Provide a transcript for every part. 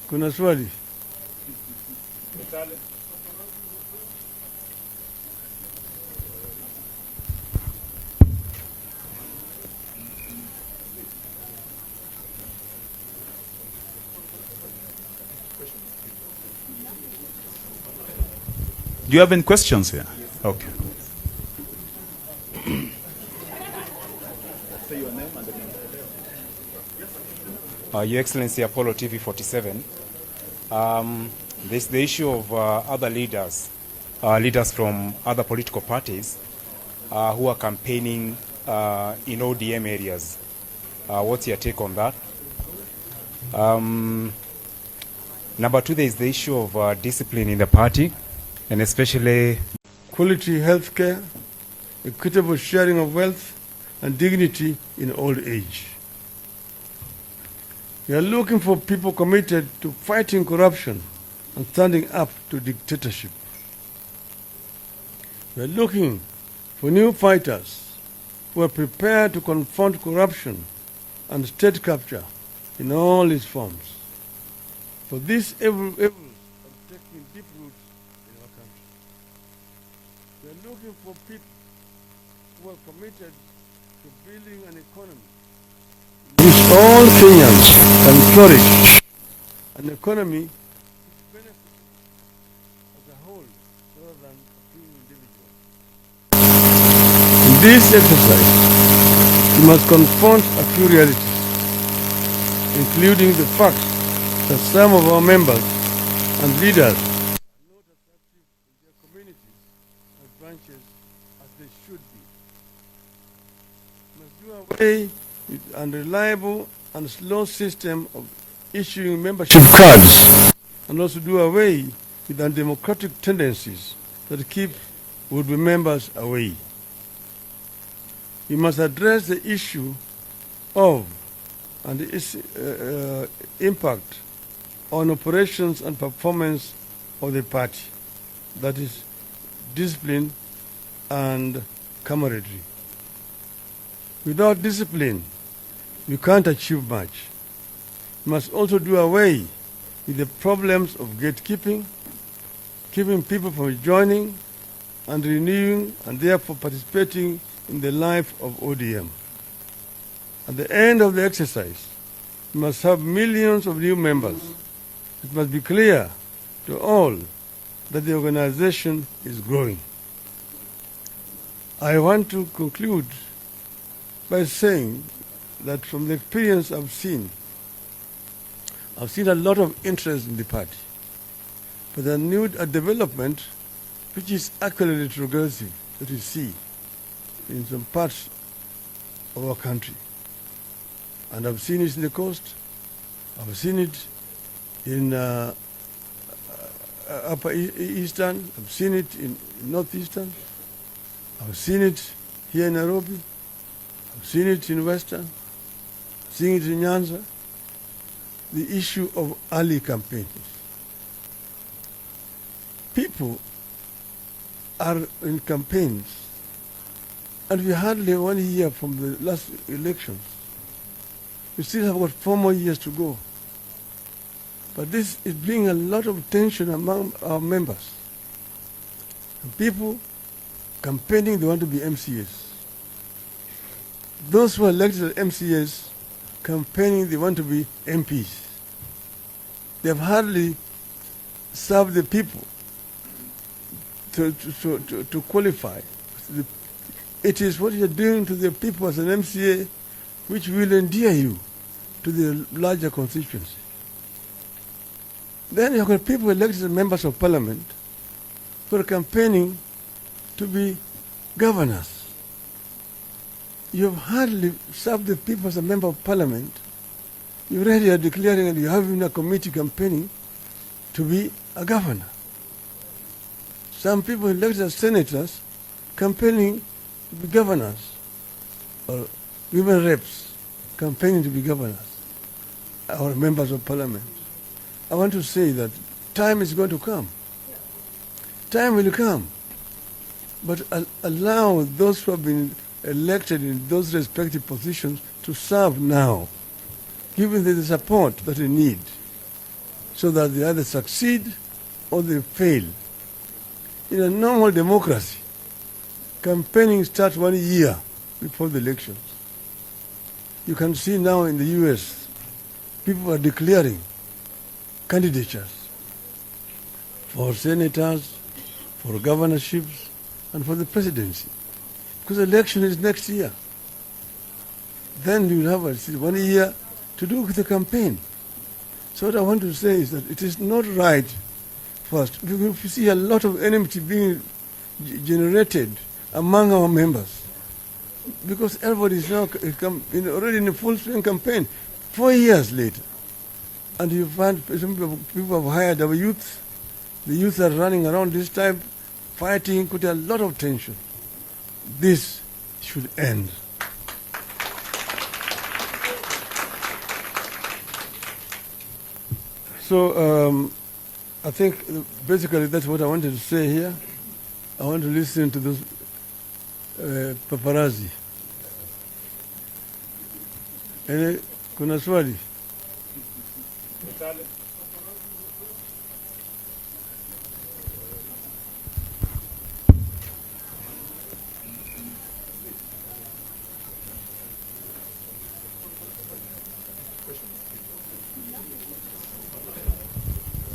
Kuna swali? Do you have any questions here? Okay. Your Excellency, Apollo TV 47. There's the issue of other leaders from other political parties who are campaigning in ODM areas. What's your take on that? Number two, there is the issue of discipline in the party, and especially Quality health care, equitable sharing of wealth, and dignity in old age. We are looking for people committed to fighting corruption and standing up to dictatorship. We are looking for new fighters who are prepared to confront corruption and state capture in all its forms. For this evil are taking deep roots in our country. We are looking for people who are committed to building an economy in which all Kenyans can flourish, an economy which benefits as a whole rather than a few individuals. In this exercise, we must confront a few realities, including the fact that some of our members and leaders are not as active in their communities and branches as they should be. We must do away with unreliable and slow system of issuing membership cards, and also do away with undemocratic tendencies that keep would-be members away. We must address the issue of and its impact on operations and performance of the party, that is, discipline and camaraderie. Without discipline, we can't achieve much. We must also do away with the problems of gatekeeping, keeping people from joining and renewing and therefore participating in the life of ODM. At the end of the exercise, we must have millions of new members. It must be clear to all that the organization is growing. I want to conclude by saying that from the experience I've seen a lot of interest in the party, but a new development which is actually retrogressive that we see in some parts of our country. And I've seen it in the coast, I've seen it in upper eastern, I've seen it in northeastern, I've seen it here in Nairobi, I've seen it in western, I've seen it in Nyanza. The issue of early campaigns. People are in campaigns, and we hardly 1 year from the last elections. We still have got 4 more years to go. But this is bringing a lot of tension among our members. And people campaigning, they want to be MCAs. Those who are elected as MCAs, campaigning, they want to be MPs. They have hardly served the people to qualify. It is what you're doing to the people as an MCA which will endear you to the larger constituency. Then you've got people elected as members of parliament who are campaigning to be governors. You have hardly served the people as a member of parliament. You already are declaring and you have in a committee campaigning to be a governor. Some people elected as senators campaigning to be governors, or women reps campaigning to be governors, or members of parliament. I want to say that time is going to come. Time will come. But allow those who have been elected in those respective positions to serve now, giving them the support that they need. so that they either succeed or they fail. In a normal democracy, campaigning starts 1 year before the elections. You can see now in the US, people are declaring candidatures for senators, for governorships, and for the presidency. Because the election is next year. Then you will have 1 year to do with the campaign. So what I want to say is that it is not right first. We see a lot of enmity being generated among our members because everybody is now already in a full-swing campaign 4 years later. And you find some people have hired our youth. The youth are running around this time, fighting, put a lot of tension. This should end. So I think basically that's what I wanted to say here. I want to listen to those paparazzi. Kuna swali?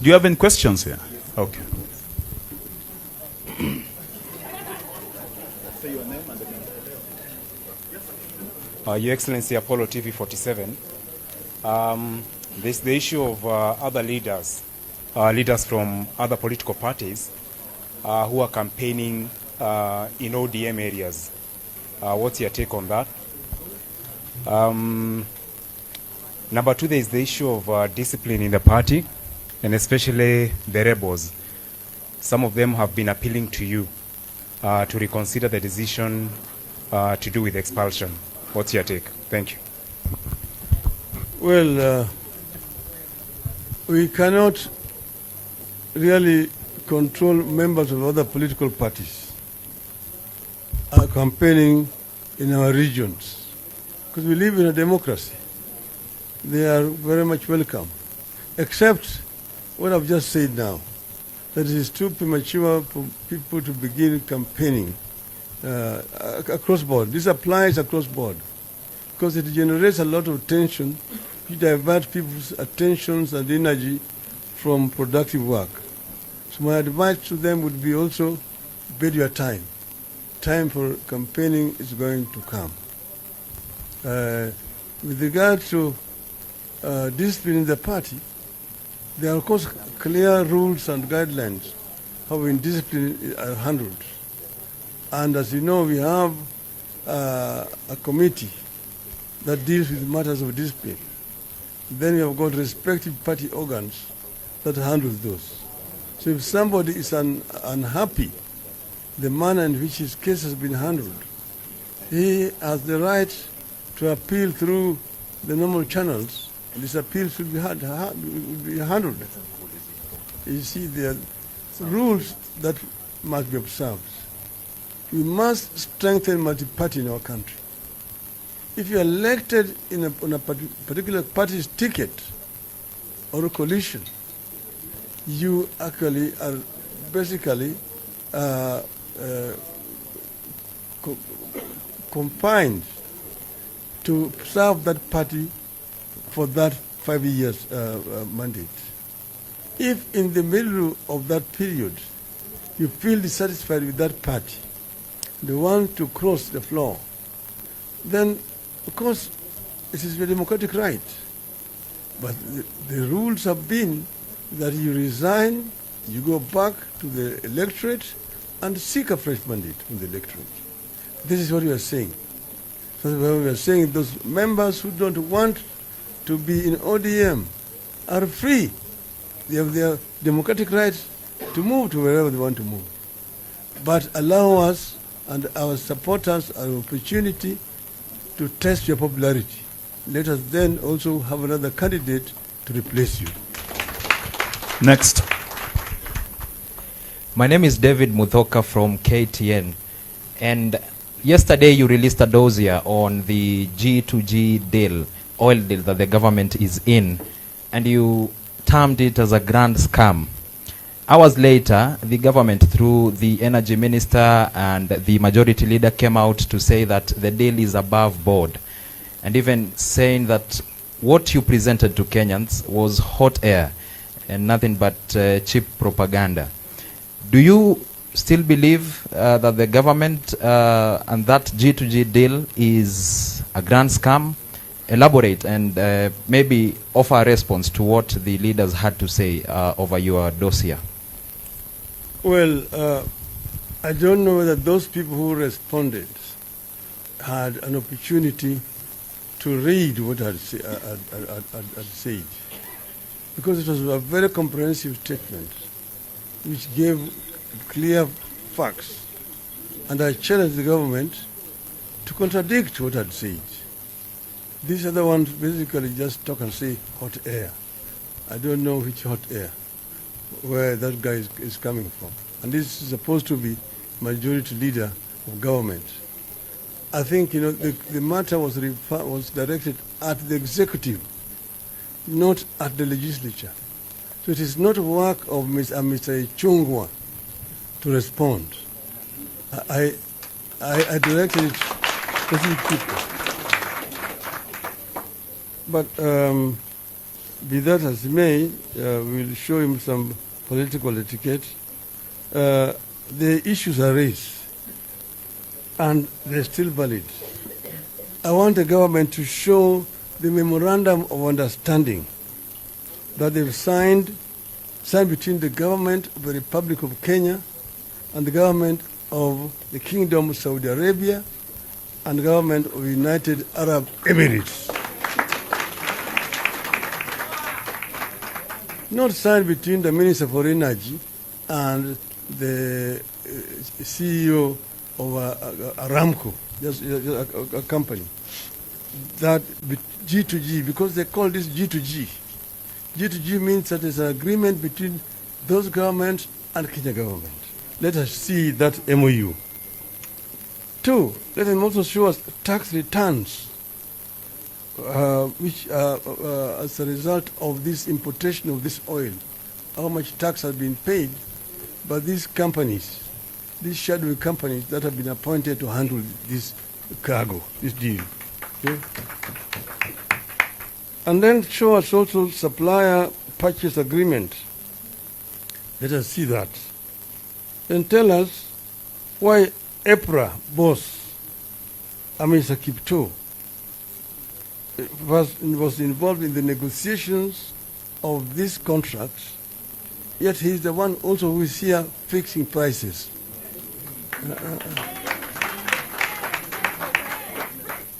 Do you have any questions here? Okay. Your Excellency, Apollo TV 47. There's the issue of other leaders, leaders from other political parties who are campaigning in ODM areas. What's your take on that? Number two, there is the issue of discipline in the party, and especially the rebels. Some of them have been appealing to you to reconsider the decision to do with expulsion. What's your take? Thank you. Well, we cannot really control members of other political parties campaigning in our regions because we live in a democracy. They are very much welcome, except what I've just said now, that it is too premature for people to begin campaigning across board. This applies across board because it generates a lot of tension. You divert people's attentions and energy from productive work. So my advice to them would be also bid your time. Time for campaigning is going to come. With regard to discipline in the party, there are of course clear rules and guidelines how discipline are handled. And as you know, we have a committee that deals with matters of discipline. Then we have got respective party organs that handle those. So if somebody is unhappy the manner in which his case has been handled, he has the right to appeal through the normal channels. This appeal should be handled. You see, there are rules that must be observed. We must strengthen multi-party in our country. If you are elected on a particular party's ticket or a coalition, you actually are basically confined to serve that party for that 5 years mandate. If in the middle of that period you feel dissatisfied with that party, they want to cross the floor, then of course it is your democratic right. But the rules have been that you resign, you go back to the electorate and seek a fresh mandate from the electorate. This is what we are saying. So we are saying those members who don't want to be in ODM are free. They have their democratic right to move to wherever they want to move. But allow us and our supporters an opportunity to test your popularity. Let us then also have another candidate to replace you. Next. My name is David Muthoka from KTN. And yesterday you released a dossier on the G2G deal, oil deal that the government is in. And you termed it as a grand scam. Hours later, the government, through the energy minister and the majority leader, came out to say that the deal is above board, and even saying that what you presented to Kenyans was hot air and nothing but cheap propaganda. Do you still believe that the government and that G2G deal is a grand scam? Elaborate and maybe offer a response to what the leaders had to say over your dossier. Well, I don't know whether those people who responded had an opportunity to read what I had said, because it was a very comprehensive statement which gave clear facts, and I challenged the government to contradict what I'd said. These other ones basically just talk and say hot air. I don't know which hot air, where that guy is coming from. And this is supposed to be majority leader of government. I think, you know, the matter was directed at the executive, not at the legislature. So it is not work of Mr. Chungwa to respond. I directed it to the people. But be that as it may, we'll show him some political etiquette. The issues are raised, and they're still valid. I want the government to show the memorandum of understanding that they've signed between the government of the Republic of Kenya and the government of the Kingdom of Saudi Arabia and the government of the United Arab Emirates. Not signed between the Minister for Energy and the CEO of Aramco, just a company. That G2G, because they call this G2G. G2G means that it's an agreement between those governments and Kenya government. Let us see that MOU. Two, let them also show us tax returns which as a result of this importation of this oil, how much tax has been paid by these companies, these shadow companies that have been appointed to handle this cargo, this deal. Okay? And then show us also supplier purchase agreement. Let us see that. Then tell us why EPRA boss, Amisa Kipto, was involved in the negotiations of these contracts, yet he's the one also who is here fixing prices.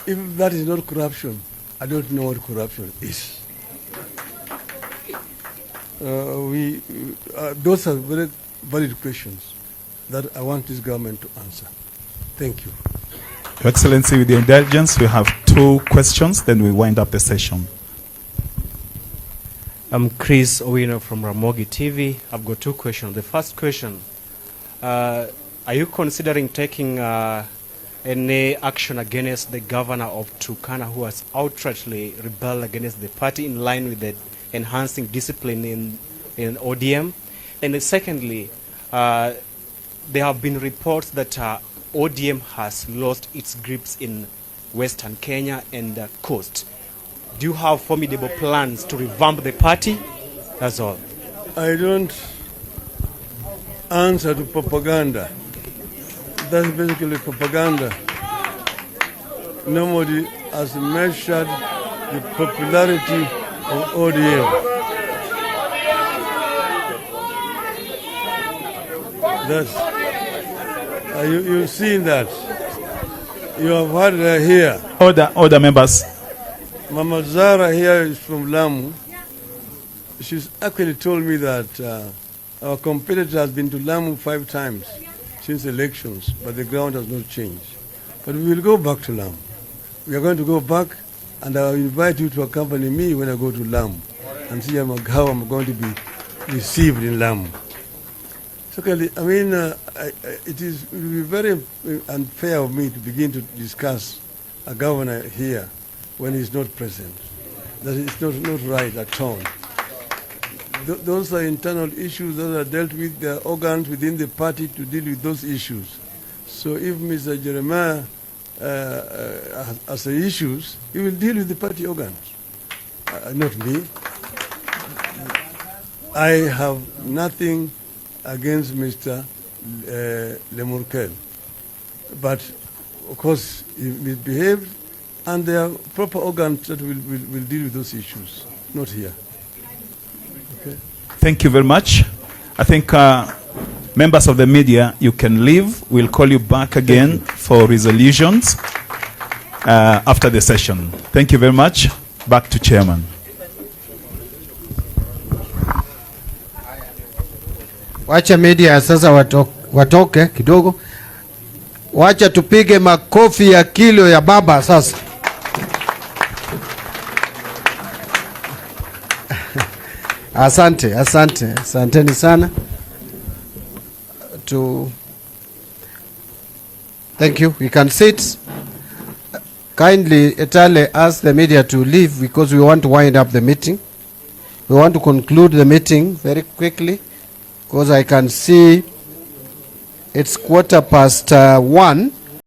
If that is not corruption, I don't know what corruption is. Those are very valid questions that I want this government to answer. Thank you. Your Excellency, with your indulgence, we have 2 questions, then we wind up the session. I'm Chris Owino from Ramogi TV. I've got 2 questions. The first question, are you considering taking any action against the governor of Turkana who has outrightly rebelled against the party in line with the enhancing discipline in ODM? And secondly, there have been reports that ODM has lost its grips in Western Kenya and the coast. Do you have formidable plans to revamp the party? That's all. I don't answer to propaganda. That's basically propaganda. Nobody has measured the popularity of ODM. That's you've seen that. You have heard it here. Order, members. Mama Zara here is from Lamu. She's actually told me that our competitor has been to Lamu 5 times since elections, but the ground has not changed. But we will go back to Lamu. We are going to go back, and I will invite you to accompany me when I go to Lamu and see how I'm going to be received in Lamu. Secondly, I mean, it will be very unfair of me to begin to discuss a governor here when he's not present. That is not right at all. those are internal issues that are dealt with. There are organs within the party to deal with those issues. So if Mr. Jeremiah has issues, he will deal with the party organs, not me. I have nothing against Mr. Lemurkel, but of course he misbehaved, and there are proper organs that will deal with those issues, not here. Okay. Thank you very much. I think members of the media, you can leave. We'll call you back again for resolutions after the session. Thank you very much. Back to Chairman. Wacha media sasa watoke kidogo. Wacha tupige makofi ya kilo ya baba sasa. Asanteni sana. Thank you. We can sit. Kindly, Etale, ask the media to leave because we want to wind up the meeting. We want to conclude the meeting very quickly because I can see it's 1:15.